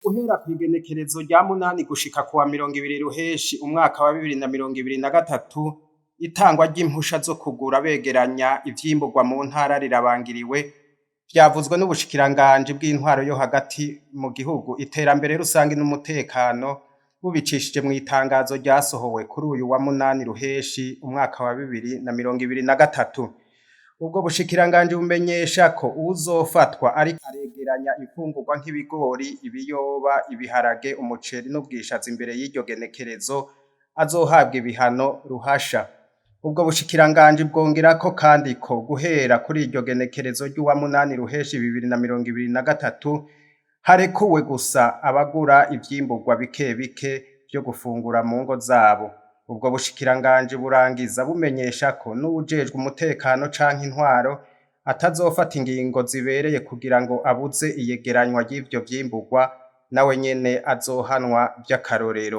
guhera kw'igenekerezo rya munani gushika kuwa 20 ruheshi umwaka wa 2023 itangwa ry'impusha zo kugura begeranya ivyimburwa mu ntara rirabangiriwe vyavuzwe n'ubushikiranganji bw'intwaro yo hagati mu gihugu iterambere rusangi n'umutekano bubicishije mu itangazo ryasohowe kuri uyu wa munani ruheshi umwaka wa 2023. Ubwo bushikiranganji bumenyesha ko uwuzofatwa ariko aregeranya imfungurwa nk'ibigori, ibiyoba, ibiharage, umuceri n'ubwishaza imbere y'iryo genekerezo azohabwa ibihano ruhasha. Ubwo bushikiranganji bwongerako kandi ko guhera kuri iryo genekerezo ry'uwa munani ruheshi 2023 harekuwe gusa abagura ivyimburwa bike bike vyo gufungura mu ngo zabo. Ubwo bushikiranganji burangiza bumenyesha ko n'uwujejwe umutekano canke intwaro atazofata ingingo zibereye kugira ngo abuze iyegeranywa ry'ivyo vyimburwa nawe nyene azohanwa vy'akarorero.